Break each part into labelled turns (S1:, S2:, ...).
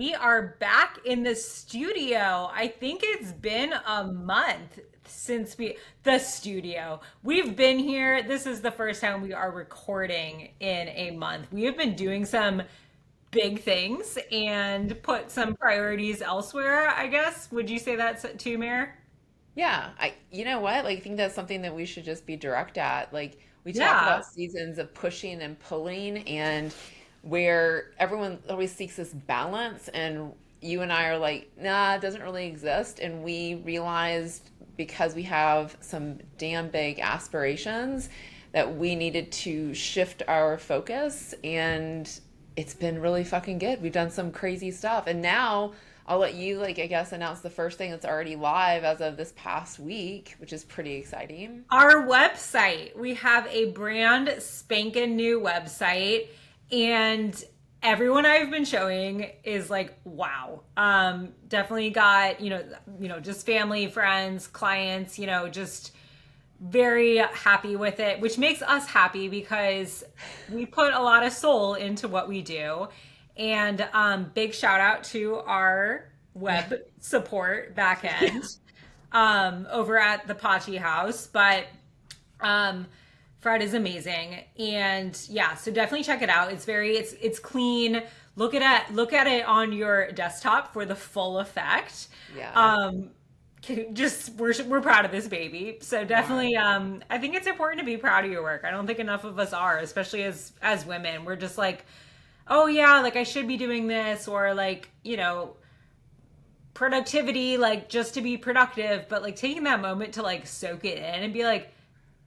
S1: we are back in the studio. I think it's been a month since the studio. We've been here. This is the first time we are recording in a month. We have been doing some big things and put some priorities elsewhere, I guess. Would you say that's too, Mayor?
S2: Yeah, you know what? Like, I think that's something that we should just be direct at. Like, we talk
S1: Yeah.
S2: about seasons of pushing and pulling, and where everyone always seeks this balance, and you and I are like, nah, it doesn't really exist. And we realized because we have some damn big aspirations that we needed to shift our focus, and it's been really fucking good. We've done some crazy stuff, and now I'll let you, like, I guess, announce the first thing that's already live as of this past week, which is pretty exciting.
S1: Our website. We have a brand spanking new website, and everyone I've been showing is like, wow. Definitely got, just family, friends, clients, just very happy with it, which makes us happy because we put a lot of soul into what we do. And big shout out to our web support back
S2: Yeah.
S1: end over at the Pachi House. But um, Fred is amazing, and yeah, so definitely check it out. It's clean. Look at it on your desktop for the full effect.
S2: Yeah.
S1: Um, just we're proud of this baby, so
S2: Yeah.
S1: definitely I think it's important to be proud of your work. I don't think enough of us are, especially as women. We're just like, oh yeah, like I should be doing this, or like, productivity, like just to be productive, but like taking that moment to like soak it in and be like,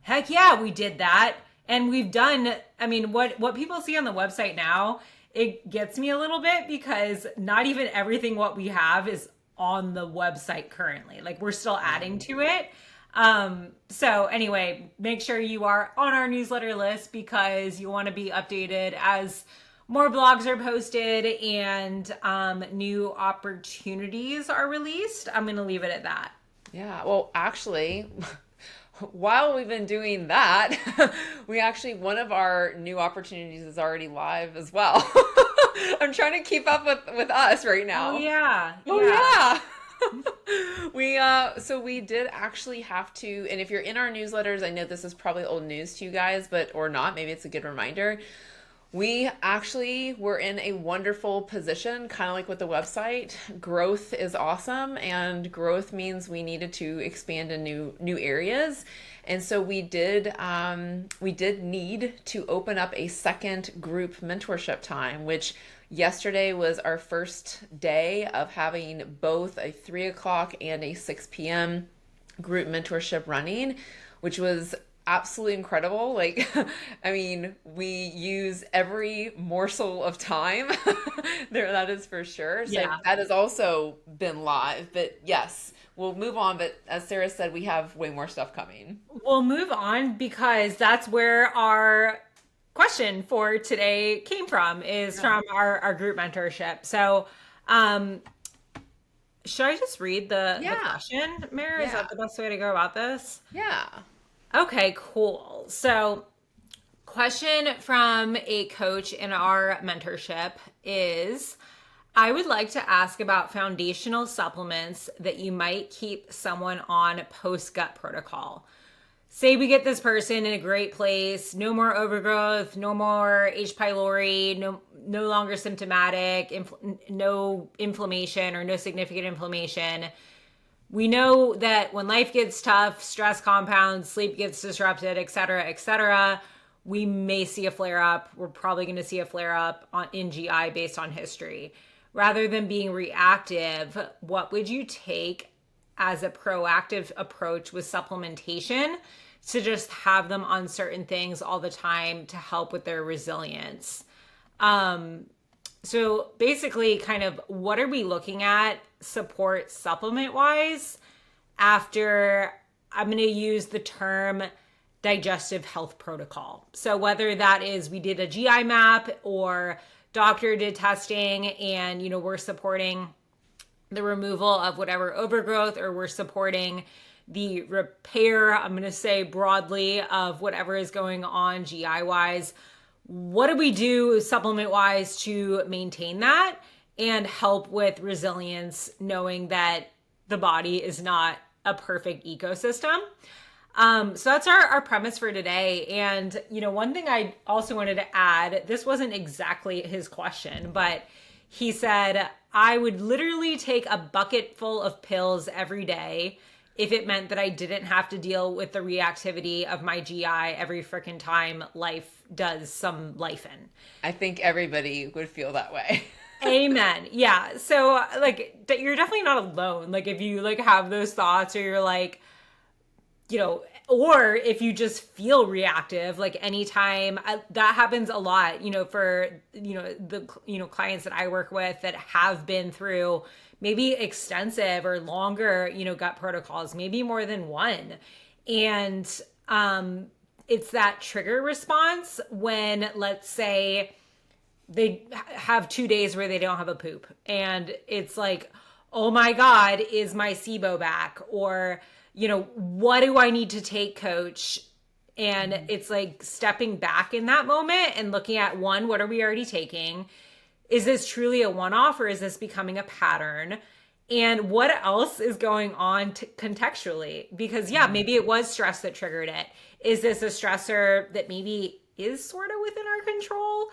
S1: heck yeah, we did that. And we've done, I mean, what people see on the website now, it gets me a little bit because not even everything what we have is on the website currently. Like we're still adding
S2: Yeah.
S1: to it. So anyway, make sure you are on our newsletter list because you want to be updated as more blogs are posted and new opportunities are released. I'm going to leave it at that.
S2: Yeah. Well, actually, while we've been doing that, we actually, one of our new opportunities is already live as well. I'm trying to keep up with us right
S1: Oh
S2: now.
S1: yeah,
S2: Oh
S1: yeah.
S2: yeah. So we did actually have to, and if you're in our newsletters, I know this is probably old news to you guys, but or not, maybe it's a good reminder. We actually were in a wonderful position, kind of like with the website. Growth is awesome, and growth means we needed to expand in new areas. And so we did need to open up a second group mentorship time, which yesterday was our first day of having both a 3 o'clock and a 6 p.m. group mentorship running, which was absolutely incredible. Like, I mean, we use every morsel of time there, that is for sure. So
S1: Yeah.
S2: that has also been live. But yes, we'll move on. But as Sarah said, we have way more stuff coming.
S1: We'll move on because that's where our question for today came from, is
S2: Yeah.
S1: from our group mentorship. So, um, should I just read the
S2: Yeah.
S1: question, Mary? Is
S2: Yeah.
S1: that the best way to go about this?
S2: Yeah.
S1: Okay, cool. So, question from a coach in our mentorship is, I would like to ask about foundational supplements that you might keep someone on post gut protocol. Say we get this person in a great place, no more overgrowth, no more H. pylori, no longer symptomatic, no inflammation or no significant inflammation. We know that when life gets tough, stress compounds, sleep gets disrupted, et cetera, we may see a flare up. We're probably going to see a flare up in GI based on history. Rather than being reactive, what would you take as a proactive approach with supplementation to just have them on certain things all the time to help with their resilience? So basically, kind of what are we looking at support supplement wise after I'm going to use the term digestive health protocol. So whether that is we did a GI map or doctor did testing and we're supporting the removal of whatever overgrowth, or we're supporting the repair, I'm going to say broadly, of whatever is going on GI wise. What do we do supplement wise to maintain that? and help with resilience, knowing that the body is not a perfect ecosystem. So that's our premise for today. And, one thing I also wanted to add, this wasn't exactly his question, but he said, I would literally take a bucket full of pills every day if it meant that I didn't have to deal with the reactivity of my GI every freaking time life does some life in.
S2: I think everybody would feel that way.
S1: Amen. Yeah. So like you're definitely not alone. Like if you like have those thoughts or you're like, or if you just feel reactive, like anytime that happens a lot, for, the, clients that I work with that have been through maybe extensive or longer, gut protocols, maybe more than one. And, it's that trigger response when, let's say, they have 2 days where they don't have a poop and it's like, oh my God, is my SIBO back? Or, what do I need to take, coach? And it's like stepping back in that moment and looking at one, what are we already taking? Is this truly a one-off or is this becoming a pattern? And what else is going on contextually? Because maybe it was stress that triggered it. Is this a stressor that maybe is sort of within our control?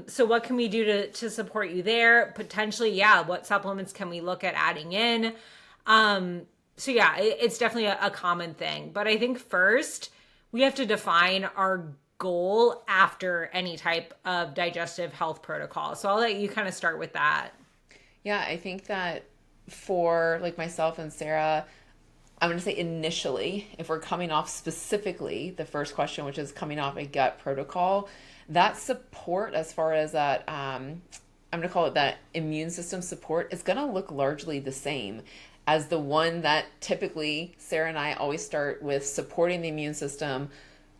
S1: So what can we do to support you there? Potentially, what supplements can we look at adding in? It's definitely a common thing. But I think first we have to define our goal after any type of digestive health protocol. So I'll let you kind of start with that.
S2: Yeah, I think that for like myself and Sarah, I'm going to say initially, if we're coming off specifically the first question, which is coming off a gut protocol, that support as far as that, I'm going to call it that immune system support, is going to look largely the same as the one that typically Sarah and I always start with supporting the immune system,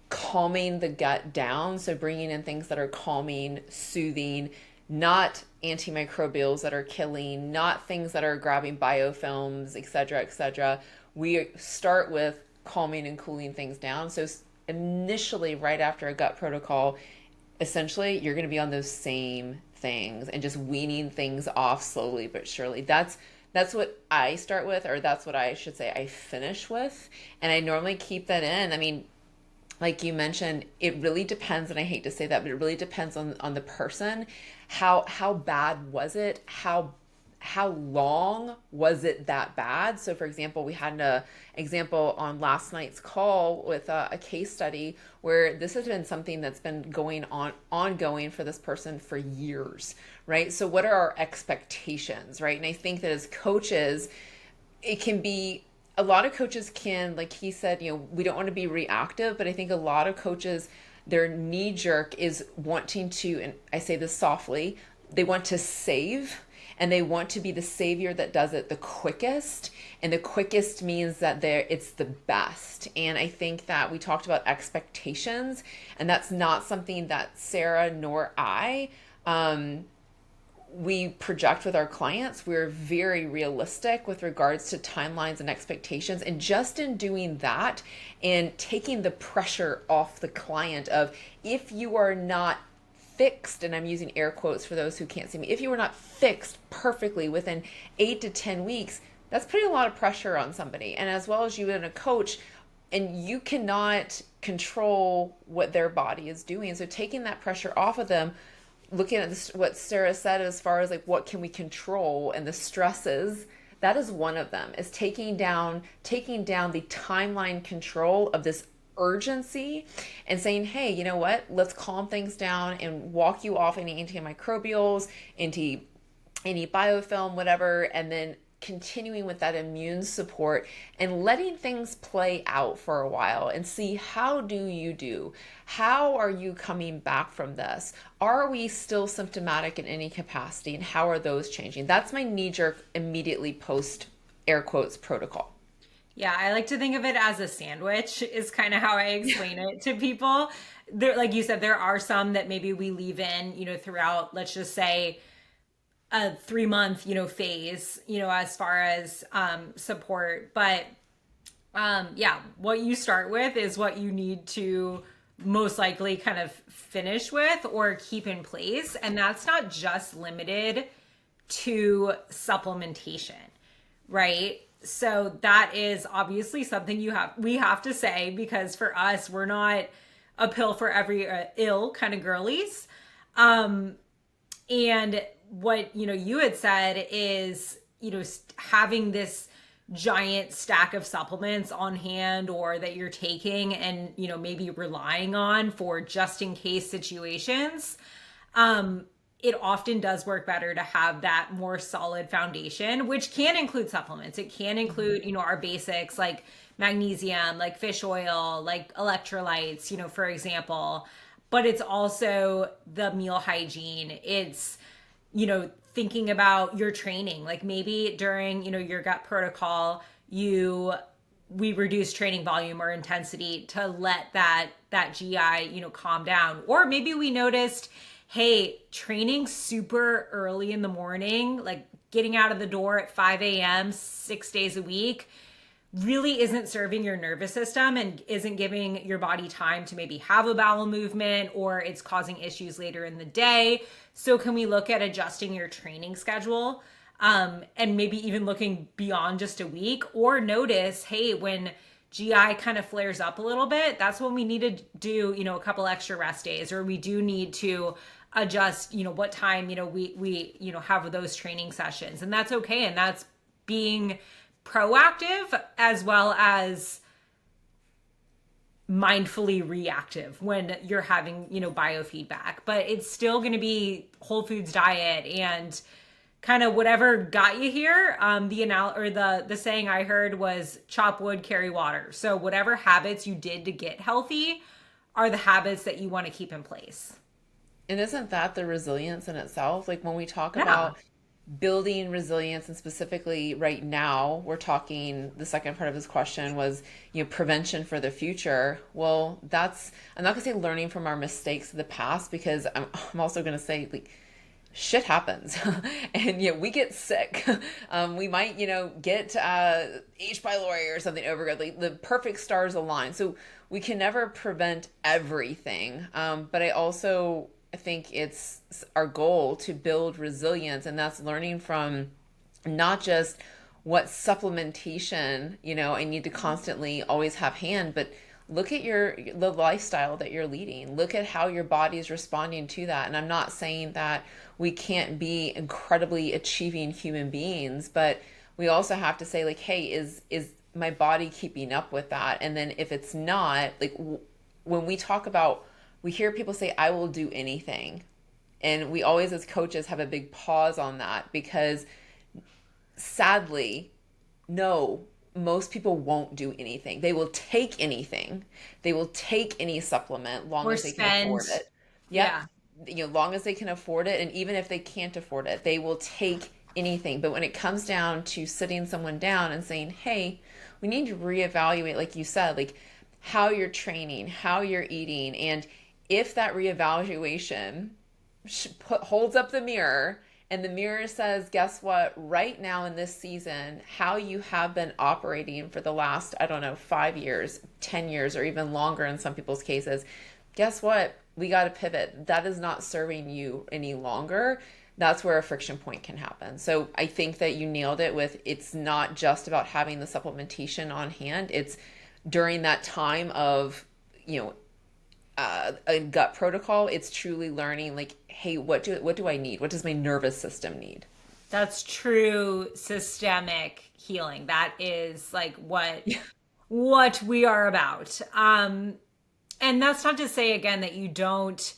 S2: calming the gut down. So bringing in things that are calming, soothing, not antimicrobials that are killing, not things that are grabbing biofilms, et cetera, et cetera. We start with calming and cooling things down. So initially, right after a gut protocol, essentially you're going to be on those same things and just weaning things off slowly but surely. That's what I start with, or that's what I should say I finish with. And I normally keep that in. I mean, like you mentioned, it really depends, and I hate to say that, but it really depends on the person. How bad was it? How long was it that bad? So for example, we had an example on last night's call with a case study where this has been something that's been ongoing for this person for years, right? So what are our expectations, right? And I think that as coaches, it can be, a lot of coaches can, like he said, we don't want to be reactive, but I think a lot of coaches, their knee jerk is wanting to, and I say this softly, they want to save. And they want to be the savior that does it the quickest. And the quickest means that it's the best. And I think that we talked about expectations, and that's not something that Sarah nor I, we project with our clients. We're very realistic with regards to timelines and expectations. And just in doing that and taking the pressure off the client of, if you are not fixed, and I'm using air quotes for those who can't see me, if you were not fixed perfectly within 8 to 10 weeks, that's putting a lot of pressure on somebody. And as well as you and a coach, and you cannot control what their body is doing. So taking that pressure off of them, looking at this, what Sarah said as far as like what can we control and the stresses, that is one of them, is taking down the timeline control of this urgency and saying, hey, you know what, let's calm things down and walk you off any antimicrobials, any biofilm, whatever, and then continuing with that immune support and letting things play out for a while and see, how do you do? How are you coming back from this? Are we still symptomatic in any capacity, and how are those changing? That's my knee-jerk immediately post air quotes protocol.
S1: Yeah, I like to think of it as a sandwich is kind of how I explain it to people. There, like you said, there are some that maybe we leave in, throughout, let's just say, a 3-month, phase, as far as support. But what you start with is what you need to most likely kind of finish with or keep in place. And that's not just limited to supplementation, right? So that is obviously something we have to say, because for us, we're not a pill for every ill kind of girlies. And what, you had said is, having this giant stack of supplements on hand, or that you're taking and, maybe relying on for just in case situations. It often does work better to have that more solid foundation, which can include supplements. It can include, our basics like magnesium, like fish oil, like electrolytes, for example. But it's also the meal hygiene. It's, thinking about your training. Like maybe during, your gut protocol, we reduce training volume or intensity to let that GI, calm down. Or maybe we noticed, hey, training super early in the morning, like getting out of the door at 5 a.m., 6 days a week, really isn't serving your nervous system and isn't giving your body time to maybe have a bowel movement, or it's causing issues later in the day. So can we look at adjusting your training schedule, and maybe even looking beyond just a week? Or notice, hey, when GI kind of flares up a little bit, that's when we need to do, a couple extra rest days, or we do need to adjust, what time, we have those training sessions. And that's okay. And that's being proactive as well as mindfully reactive when you're having, biofeedback. But it's still going to be whole foods diet and kind of whatever got you here. The saying I heard was chop wood, carry water. So whatever habits you did to get healthy are the habits that you want to keep in place.
S2: And isn't that the resilience in itself? Like when we talk about building resilience, and specifically right now, we're talking, the second part of this question was, prevention for the future. Well, I'm not gonna say learning from our mistakes of the past, because I'm also gonna say, like, shit happens and we get sick. We might, get H. pylori or something overgrowth. Like the perfect stars align. So we can never prevent everything. But I think it's our goal to build resilience, and that's learning from not just what supplementation, I need to constantly always have hand, but look at the lifestyle that you're leading. Look at how your body is responding to that. And I'm not saying that we can't be incredibly achieving human beings, but we also have to say, like, hey, is my body keeping up with that? And then if it's not, like, when we hear people say, I will do anything. And we always, as coaches, have a big pause on that, because sadly, no, most people won't do anything. They will take anything. They will take any supplement long as they can afford it. Yep. Yeah. Long as they can afford it. And even if they can't afford it, they will take anything. But when it comes down to sitting someone down and saying, hey, we need to reevaluate, like you said, like how you're training, how you're eating. And if that reevaluation holds up the mirror, and the mirror says, guess what, right now in this season, how you have been operating for the last, 5 years, 10 years, or even longer in some people's cases, guess what? We got to pivot. That is not serving you any longer. That's where a friction point can happen. So I think that you nailed it with, it's not just about having the supplementation on hand. It's during that time of, a gut protocol, it's truly learning, like, hey, what do I need? What does my nervous system need?
S1: That's true systemic healing. That is like what we are about. And that's not to say, again, that you don't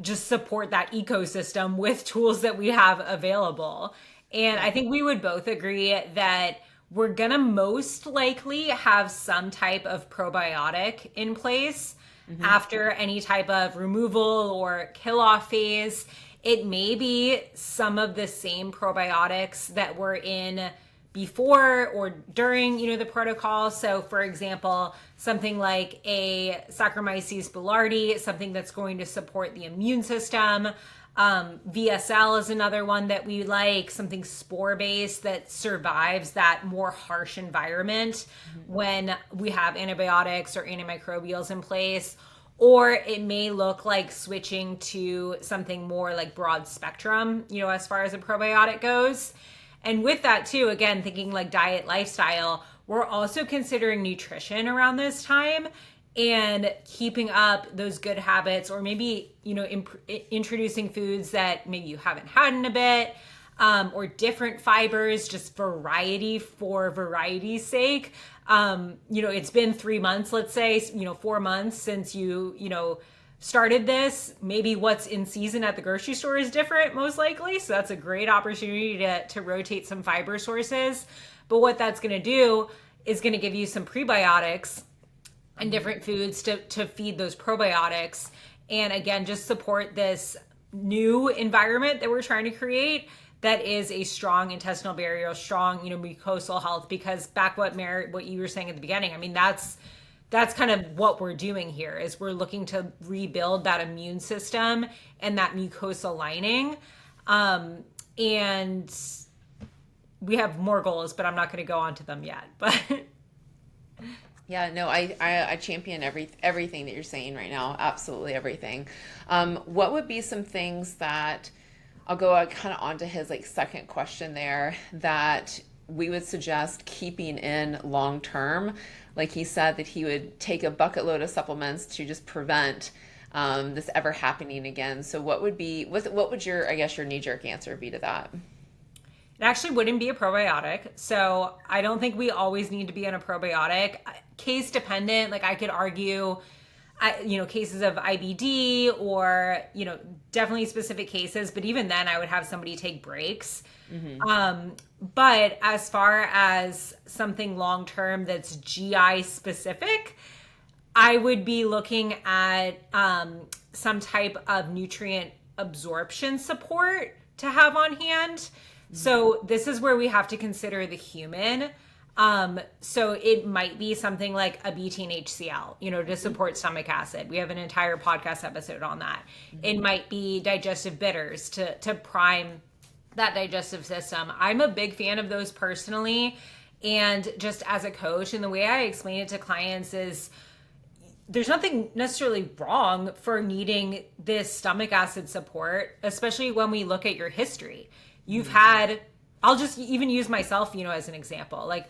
S1: just support that ecosystem with tools that we have available. And I think we would both agree that we're gonna most likely have some type of probiotic in place after any type of removal or kill off phase. It may be some of the same probiotics that were in before or during, the protocol. So for example, something like a Saccharomyces boulardii, something that's going to support the immune system. VSL is another one that we like, something spore-based that survives that more harsh environment when we have antibiotics or antimicrobials in place. or it may look like switching to something more like broad spectrum, as far as a probiotic goes. And with that too, again, thinking like diet, lifestyle, we're also considering nutrition around this time and keeping up those good habits, or maybe, introducing foods that maybe you haven't had in a bit, or different fibers, just variety for variety's sake. It's been 3 months, let's say, 4 months since you started this. Maybe what's in season at the grocery store is different, most likely. So that's a great opportunity to rotate some fiber sources. But what that's going to do is going to give you some prebiotics and different foods to feed those probiotics. And again, just support this new environment that we're trying to create that is a strong intestinal barrier, strong, mucosal health. Because back what you were saying at the beginning, I mean, that's kind of what we're doing here, is we're looking to rebuild that immune system and that mucosal lining. And we have more goals, but I'm not going to go on to them yet. But
S2: yeah, no, I champion everything that you're saying right now. Absolutely everything. What would be some things that, I'll go kind of onto his like second question there, that we would suggest keeping in long term? Like he said that he would take a bucket load of supplements to just prevent this ever happening again. So what would your, I guess, your knee-jerk answer be to that?
S1: it actually wouldn't be a probiotic. So I don't think we always need to be on a probiotic. Case dependent, like I could argue, cases of IBD or, definitely specific cases. But even then I would have somebody take breaks. But as far as something long-term that's GI specific, I would be looking at some type of nutrient absorption support to have on hand. So this is where we have to consider the human. So it might be something like a betaine HCl, to support stomach acid. We have an entire podcast episode on that. It might be digestive bitters to prime that digestive system. I'm a big fan of those personally. And just as a coach, and the way I explain it to clients is, there's nothing necessarily wrong for needing this stomach acid support, especially when we look at your history. You've had, I'll just even use myself, as an example, like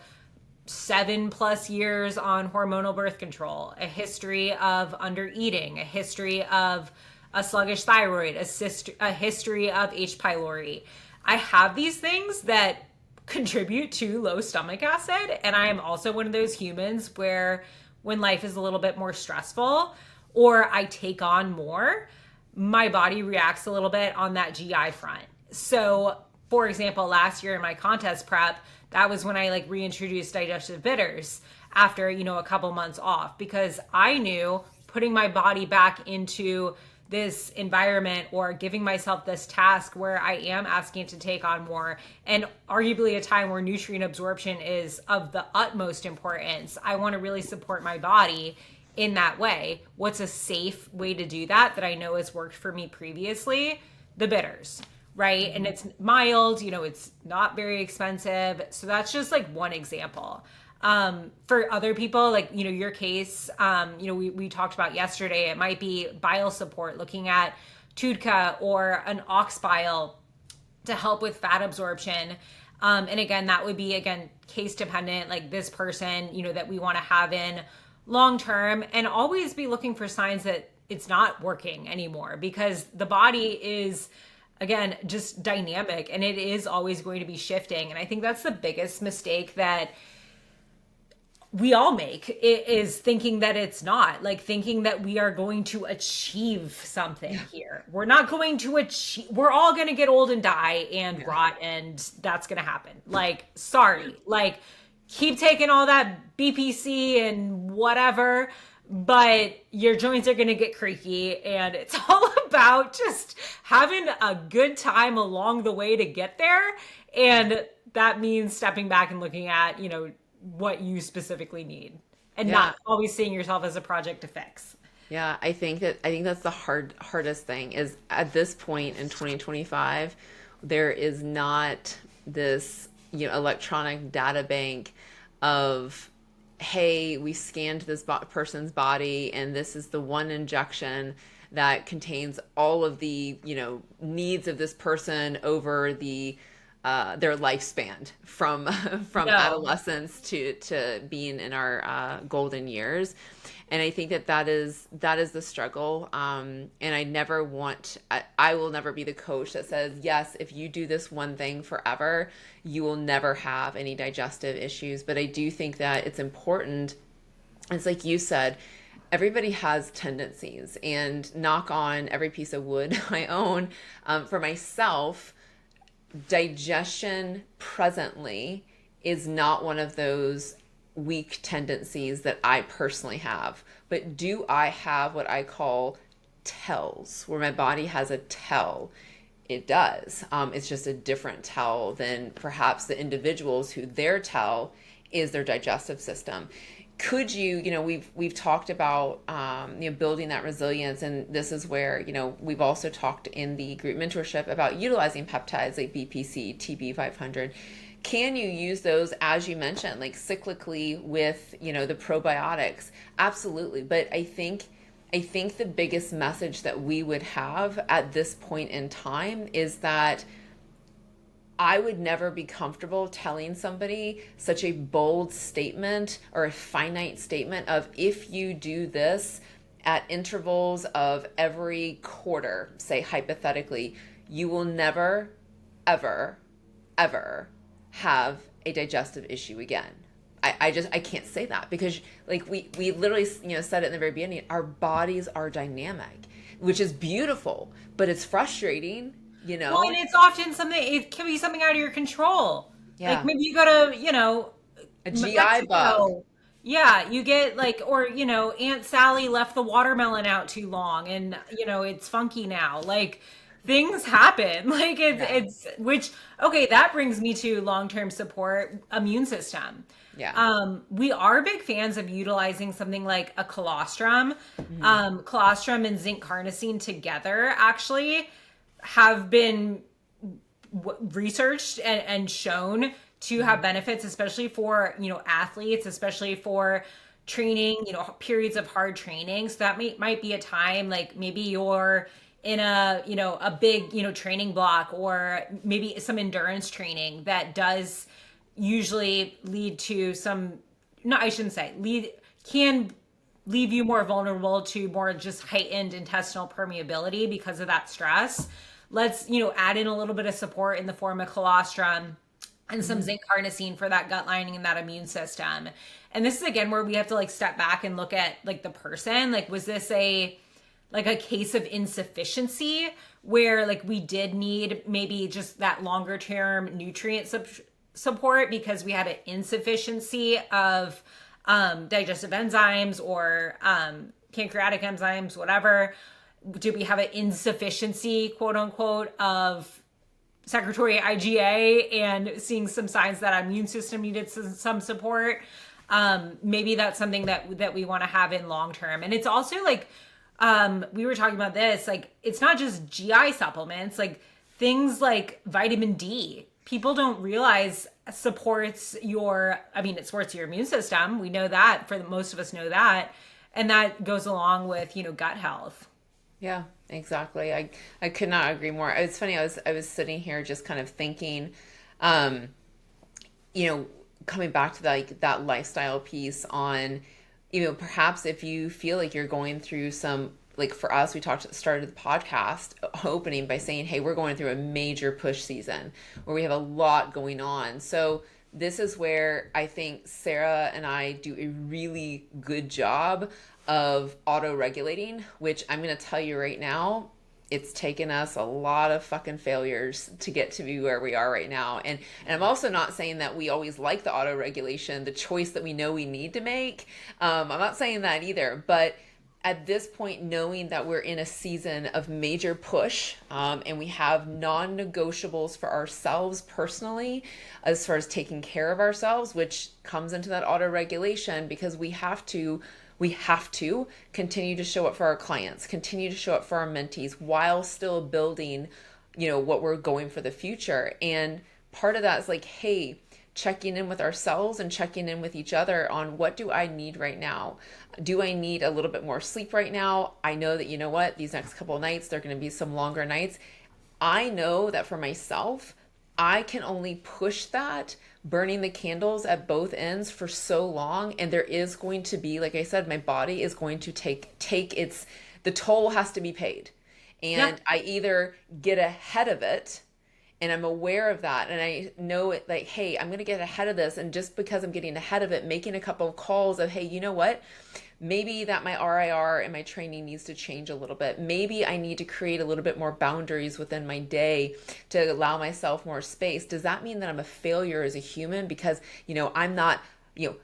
S1: 7+ years on hormonal birth control, a history of under eating, a history of a sluggish thyroid, a history of H. pylori. I have these things that contribute to low stomach acid. And I am also one of those humans where when life is a little bit more stressful or I take on more, my body reacts a little bit on that GI front. So for example, last year in my contest prep, that was when I reintroduced digestive bitters after, a couple months off, because I knew putting my body back into this environment or giving myself this task where I am asking to take on more, and arguably a time where nutrient absorption is of the utmost importance, I want to really support my body in that way. What's a safe way to do that I know has worked for me previously? The bitters, right? And it's mild, it's not very expensive. So that's just one example. For other people, your case, we talked about yesterday, it might be bile support, looking at TUDCA or an ox bile to help with fat absorption. And again, that would be, case dependent, like this person, that we want to have in long term, and always be looking for signs that it's not working anymore, because the body is, again, just dynamic and it is always going to be shifting. And I think that's the biggest mistake that we all make, is thinking that it's not, thinking that we are going to achieve something here. We're not going to achieve, we're all going to get old and die and rot, and that's going to happen. Sorry, keep taking all that BPC and whatever, but your joints are going to get creaky, and it's all about just having a good time along the way to get there. And that means stepping back and looking at, what you specifically need, and not always seeing yourself as a project to fix.
S2: Yeah, I think that's the hardest thing, is at this point in 2025, there is not this, electronic data bank of hey, we scanned this person's body and this is the one injection that contains all of the, needs of this person over their lifespan from from
S1: No.
S2: adolescence to being in our golden years. And I think that is the struggle. And I will never be the coach that says, yes, if you do this one thing forever, you will never have any digestive issues. But I do think that it's important. It's like you said, everybody has tendencies, and knock on every piece of wood I own. For myself, digestion presently is not one of those weak tendencies that I personally have. But do I have what I call tells, where my body has a tell? It does. It's just a different tell than perhaps the individuals who their tell is their digestive system. Could we've talked about building that resilience, and this is where we've also talked in the group mentorship about utilizing peptides like BPC, TB500. Can you use those, as you mentioned, like cyclically with the probiotics? Absolutely. But I think the biggest message that we would have at this point in time is that I would never be comfortable telling somebody such a bold statement or a finite statement of, if you do this at intervals of every quarter, say hypothetically, you will never, ever, ever have a digestive issue again. I can't say that, because like we literally said it in the very beginning, our bodies are dynamic, which is beautiful, but it's frustrating.
S1: Well, and it's often it can be something out of your control. Like
S2: Yeah.
S1: maybe you go to,
S2: A GI bug.
S1: Mexico. Yeah, you get like, or, Aunt Sally left the watermelon out too long and, it's funky now. Like things happen. Like
S2: Yeah.
S1: okay, that brings me to long-term support, immune system.
S2: Yeah.
S1: We are big fans of utilizing something like a colostrum.
S2: Mm-hmm.
S1: Colostrum and zinc carnosine together actually have been researched and shown to have benefits, especially for athletes, especially for training, periods of hard training. So that might be a time, like maybe you're in a big training block, or maybe some endurance training that does usually lead to some, no, I shouldn't say can leave you more vulnerable to more just heightened intestinal permeability because of that stress. Let's add in a little bit of support in the form of colostrum and some zinc carnosine for that gut lining and that immune system. And this is again where we have to like step back and look at like the person. Like, was this a case of insufficiency where like we did need maybe just that longer term nutrient support because we had an insufficiency of digestive enzymes or pancreatic enzymes, whatever? Do we have an insufficiency, quote unquote, of secretory IgA and seeing some signs that our immune system needed some support? Maybe that's something that we want to have in long term. And it's also like, we were talking about this, like it's not just GI supplements, like things like vitamin D. People don't realize it supports your immune system. We know that, for most of us know that. And that goes along with, gut health.
S2: Yeah, exactly. I could not agree more. It's funny. I was sitting here just kind of thinking, coming back to that lifestyle piece on, perhaps if you feel like you're going through some, like for us, we started the podcast opening by saying, hey, we're going through a major push season where we have a lot going on. So this is where I think Sarah and I do a really good job of auto-regulating, which I'm going to tell you right now, it's taken us a lot of fucking failures to get to be where we are right now. And I'm also not saying that we always like the auto-regulation, the choice that we know we need to make. I'm not saying that either, but at this point, knowing that we're in a season of major push, and we have non-negotiables for ourselves personally, as far as taking care of ourselves, which comes into that auto-regulation, because we have to continue to show up for our clients, continue to show up for our mentees while still building, what we're going for the future. And part of that is like, hey, checking in with ourselves and checking in with each other on what do I need right now? Do I need a little bit more sleep right now? I know that, you know what, these next couple of nights, they're going to be some longer nights. I know that for myself, I can only push that, burning the candles at both ends for so long. And there is going to be, like I said, my body is going to take its, the toll has to be paid.
S1: Yeah.
S2: And I either get ahead of it and I'm aware of that and I know it, like, hey, I'm going to get ahead of this, and just because I'm getting ahead of it, making a couple of calls of, hey, you know what, maybe that my RIR and my training needs to change a little bit. Maybe I need to create a little bit more boundaries within my day to allow myself more space. Does that mean that I'm a failure as a human because, I'm not,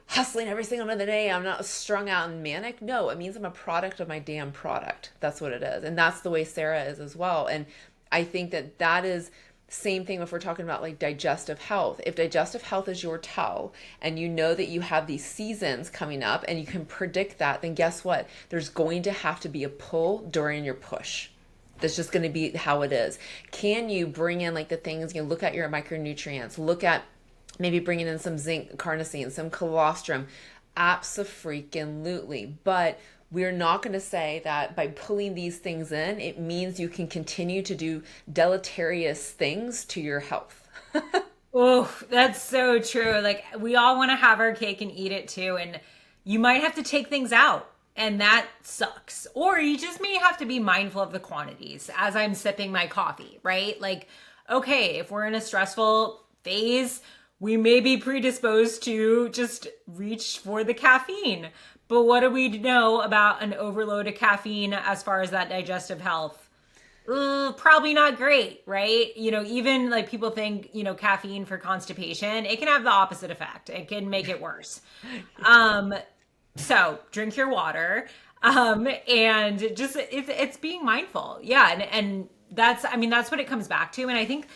S2: hustling every single minute of the day? I'm not strung out and manic. No, it means I'm a product of my damn product. That's what it is. And that's the way Sarah is as well. And I think that that is same thing if we're talking about like digestive health. If digestive health is your tell and you know that you have these seasons coming up and you can predict that, then guess what? There's going to have to be a pull during your push. That's just going to be how it is. Can you bring in like the things, look at your micronutrients, look at maybe bringing in some zinc, carnosine, some colostrum? Abso-freaking-lutely. But we're not going to say that by pulling these things in, it means you can continue to do deleterious things to your health.
S1: Oh, that's so true. Like we all want to have our cake and eat it too. And you might have to take things out, and that sucks. Or you just may have to be mindful of the quantities as I'm sipping my coffee, right? Like, okay, if we're in a stressful phase, we may be predisposed to just reach for the caffeine. But what do we know about an overload of caffeine as far as that digestive health? Probably not great, right? Even like people think, caffeine for constipation, it can have the opposite effect. It can make it worse. So drink your water. And just it's being mindful. Yeah. And that's what it comes back to. And I think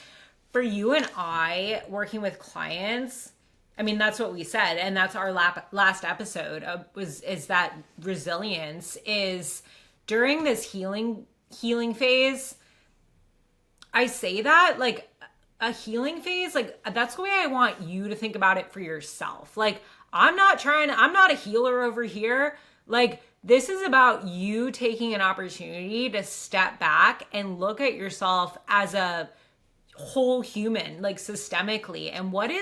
S1: for you and I working with clients, that's what we said, and that's our last episode is that resilience is during this healing phase. I say that like a healing phase, like that's the way I want you to think about it for yourself. Like I'm not a healer over here. Like this is about you taking an opportunity to step back and look at yourself as a whole human, like systemically, and what do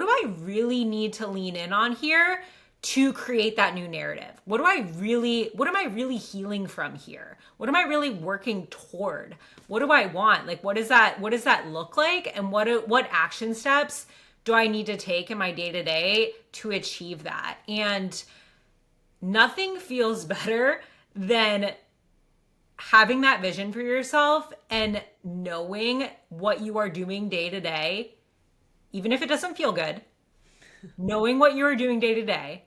S1: I really need to lean in on here to create that new narrative? What am I really healing from here? What am I really working toward? What do I want? Like what does that look like, and what action steps do I need to take in my day-to-day to achieve that? And nothing feels better than having that vision for yourself and knowing what you are doing day to day, even if it doesn't feel good, knowing what you are doing day to day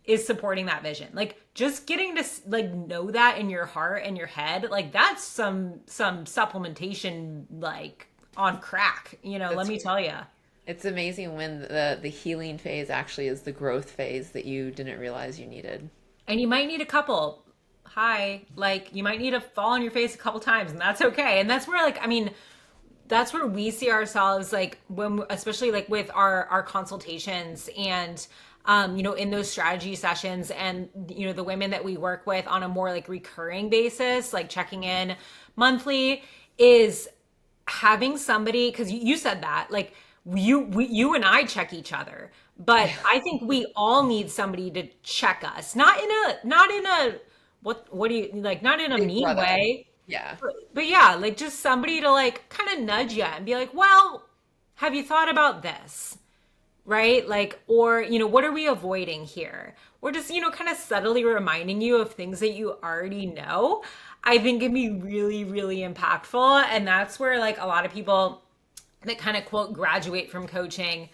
S1: is supporting that vision. Like just getting to like know that in your heart and your head, like that's some supplementation like on crack, let me tell you.
S2: It's amazing when the healing phase actually is the growth phase that you didn't realize you needed.
S1: And you might need a couple. Like you might need to fall on your face a couple times, and that's okay. And that's where that's where we see ourselves, like when, especially like with our consultations and, in those strategy sessions, and, the women that we work with on a more like recurring basis, like checking in monthly, is having somebody, cause you said that, like you and I check each other, but I think we all need somebody to check us, not in a, what do you like, not in a
S2: Big
S1: mean
S2: brother.
S1: way,
S2: Yeah.
S1: but yeah, like just somebody to like kind of nudge you and be like, well, have you thought about this? Right? Like, or, what are we avoiding here? Or just, kind of subtly reminding you of things that you already know, I think can be really, really impactful. And that's where like a lot of people that kind of quote graduate from coaching,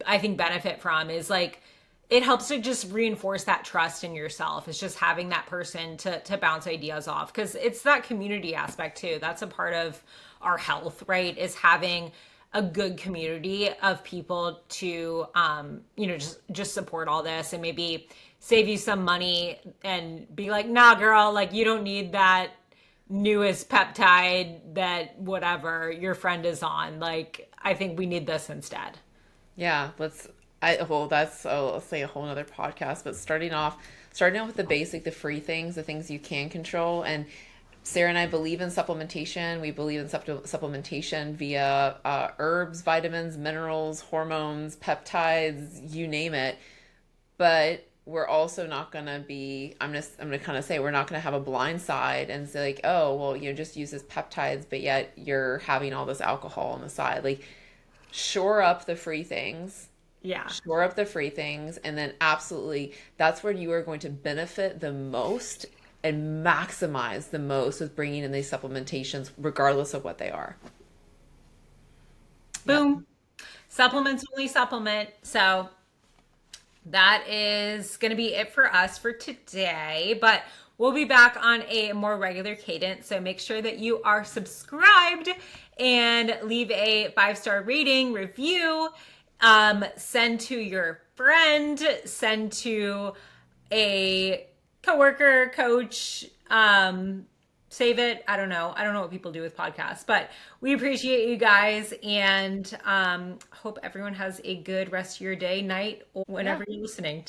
S1: I think benefit from, is like, it helps to just reinforce that trust in yourself. It's just having that person to bounce ideas off, because it's that community aspect too. That's a part of our health, right? Is having a good community of people to, just support all this and maybe save you some money and be like, nah, girl, like you don't need that newest peptide that whatever your friend is on. Like, I think we need this instead.
S2: Yeah, well, that's, let's say a whole nother podcast, but starting off with the basic, the free things, the things you can control. And Sarah and I believe in supplementation. We believe in supplementation via herbs, vitamins, minerals, hormones, peptides, you name it. But we're also not going to be, I'm going to kind of say, we're not going to have a blind side and say like, oh, well, just use this peptides, but yet you're having all this alcohol on the side. Like, shore up the free things,
S1: Yeah.
S2: shore up the free things, and then absolutely, that's where you are going to benefit the most and maximize the most with bringing in these supplementations, regardless of what they are. Yep.
S1: Boom. Supplements only supplement. So that is going to be it for us for today. But we'll be back on a more regular cadence. So make sure that you are subscribed and leave a 5-star rating, review, send to your friend, send to a coworker, coach, save it. I don't know. I don't know what people do with podcasts, but we appreciate you guys and hope everyone has a good rest of your day, night, or
S2: Yeah.
S1: whenever you're listening.